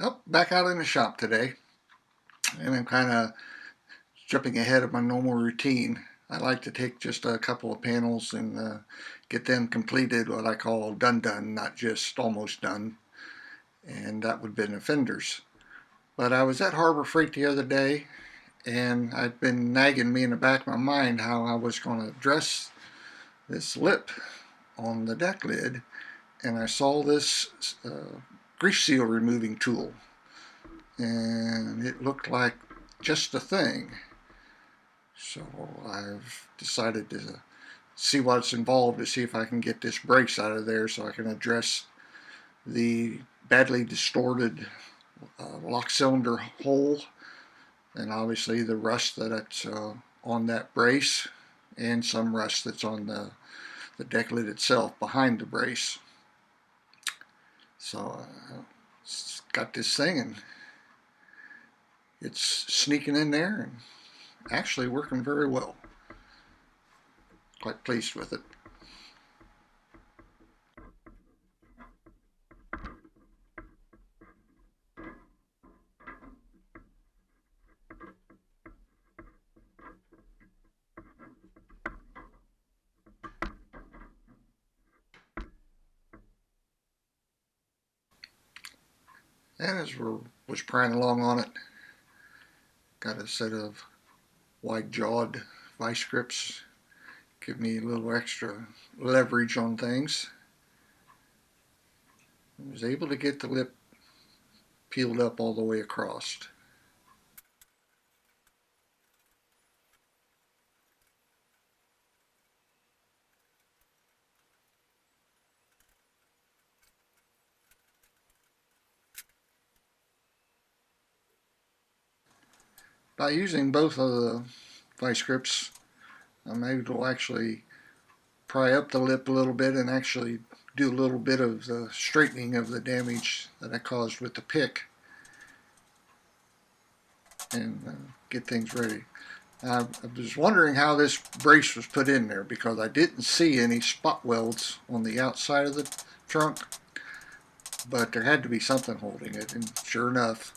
Oh, back out in the shop today, and I'm kind of jumping ahead of my normal routine. I like to take just a couple of panels and get them completed, what I call done, not just almost done, and that would have been the fenders. But I was at Harbor Freight the other day, and I'd been nagging me in the back of my mind how I was going to dress this lip on the deck lid, and I saw this grease seal removing tool, and it looked like just the thing. So I've decided to see what's involved to see if I can get this brace out of there so I can address the badly distorted lock cylinder hole, and obviously the rust that's on that brace, and some rust that's on the deck lid itself behind the brace. So got this thing, and it's sneaking in there and actually working very well. Quite pleased with it. And as we was prying along on it, got a set of wide-jawed vice grips, give me a little extra leverage on things. I was able to get the lip peeled up all the way across. By using both of the vice grips, I'm able to actually pry up the lip a little bit and actually do a little bit of the straightening of the damage that I caused with the pick, and get things ready. I was wondering how this brace was put in there because I didn't see any spot welds on the outside of the trunk, but there had to be something holding it, and sure enough,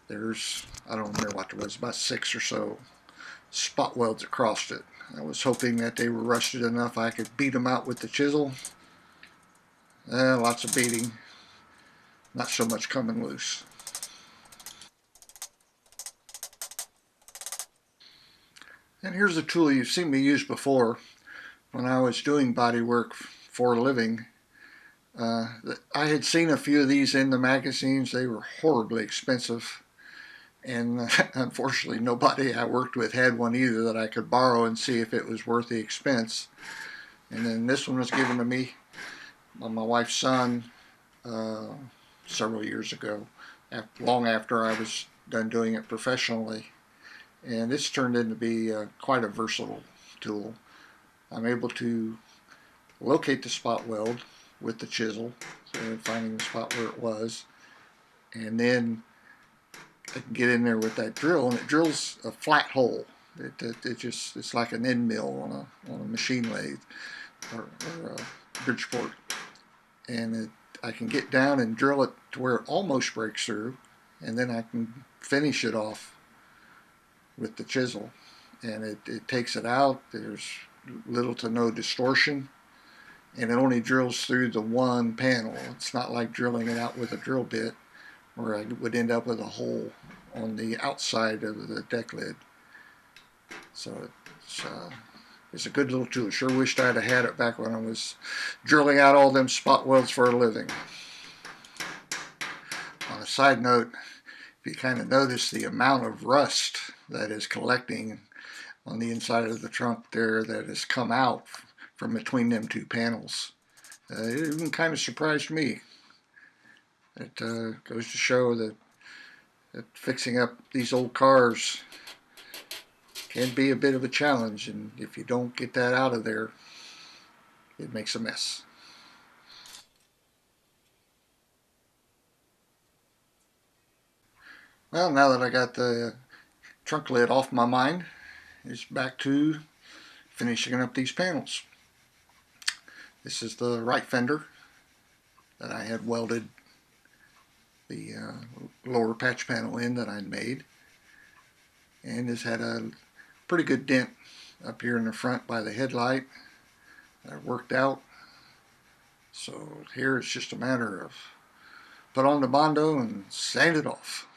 there's, I don't remember what there was, about 6 or so spot welds across it. I was hoping that they were rusted enough I could beat them out with the chisel. Lots of beating, not so much coming loose. And here's a tool you've seen me use before when I was doing body work for a living. I had seen a few of these in the magazines. They were horribly expensive, and unfortunately nobody I worked with had one either that I could borrow and see if it was worth the expense. And then this one was given to me by my wife's son several years ago, long after I was done doing it professionally. And it's turned into be quite a versatile tool. I'm able to locate the spot weld with the chisel, so finding the spot where it was, and then I can get in there with that drill, and it drills a flat hole. It's like an end mill on a machine lathe or a Bridgeport, and I can get down and drill it to where it almost breaks through, and then I can finish it off with the chisel, and it takes it out. There's little to no distortion, and it only drills through the one panel. It's not like drilling it out with a drill bit where I would end up with a hole on the outside of the deck lid. So it's a good little tool. Sure wished I'd have had it back when I was drilling out all them spot welds for a living. On a side note, if you kind of notice the amount of rust that is collecting on the inside of the trunk there that has come out from between them two panels, it even kind of surprised me. It goes to show that fixing up these old cars can be a bit of a challenge, and if you don't get that out of there, it makes a mess. Well, now that I got the trunk lid off my mind, it's back to finishing up these panels. This is the Rt Fender that I had welded the lower patch panel in that I'd made, and has had a pretty good dent up here in the front by the headlight. I worked out. So here it's just a matter of put on the Bondo and sand it off.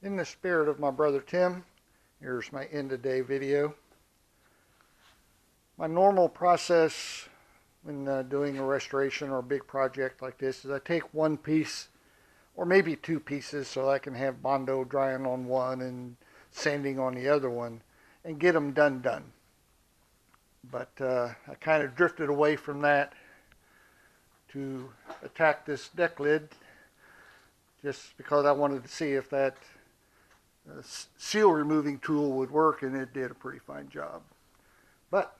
In the spirit of my brother Tim, here's my end of day video. My normal process when doing a restoration or a big project like this is I take one piece or maybe two pieces so I can have Bondo drying on one and sanding on the other one and get them done. But I kind of drifted away from that to attack this deck lid just because I wanted to see if that seal removing tool would work, and it did a pretty fine job. But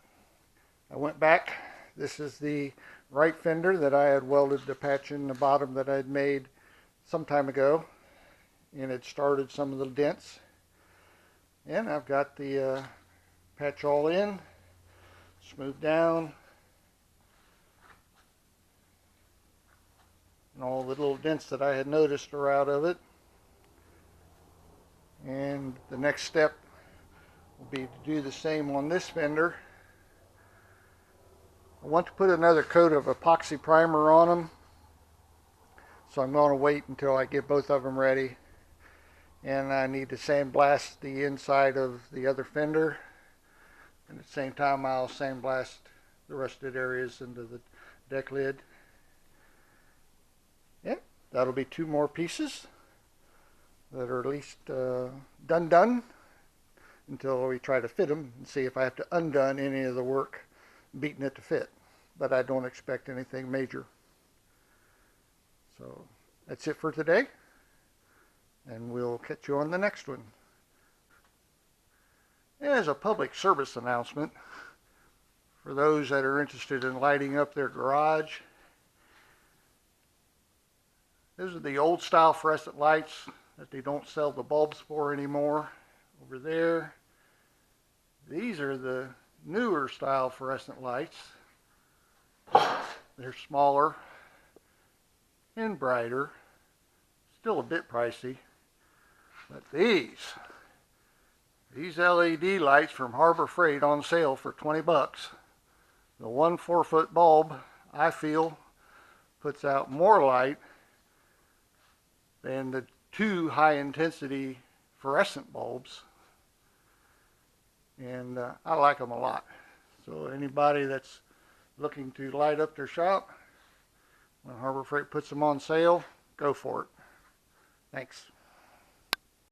I went back. This is the Rt Fender that I had welded the patch in the bottom that I'd made some time ago, and it started some of the dents. And I've got the patch all in, smoothed down, and all the little dents that I had noticed are out of it. And the next step will be to do the same on this fender. I want to put another coat of epoxy primer on them, so I'm going to wait until I get both of them ready. And I need to sandblast the inside of the other fender, and at the same time I'll sandblast the rusted areas into the deck lid. Yeah, that'll be two more pieces that are at least done until we try to fit them and see if I have to undone any of the work beating it to fit. But I don't expect anything major. So that's it for today, and we'll catch you on the next one. As a public service announcement for those that are interested in lighting up their garage, these are the old style fluorescent lights that they don't sell the bulbs for anymore. Over there, these are the newer style fluorescent lights. They're smaller and brighter, still a bit pricey, but these LED lights from Harbor Freight on sale for 20 bucks. The 1 4-foot bulb, I feel, puts out more light than the 2 high-intensity fluorescent bulbs, and I like them a lot. So anybody that's looking to light up their shop, when Harbor Freight puts them on sale, go for it. Thanks.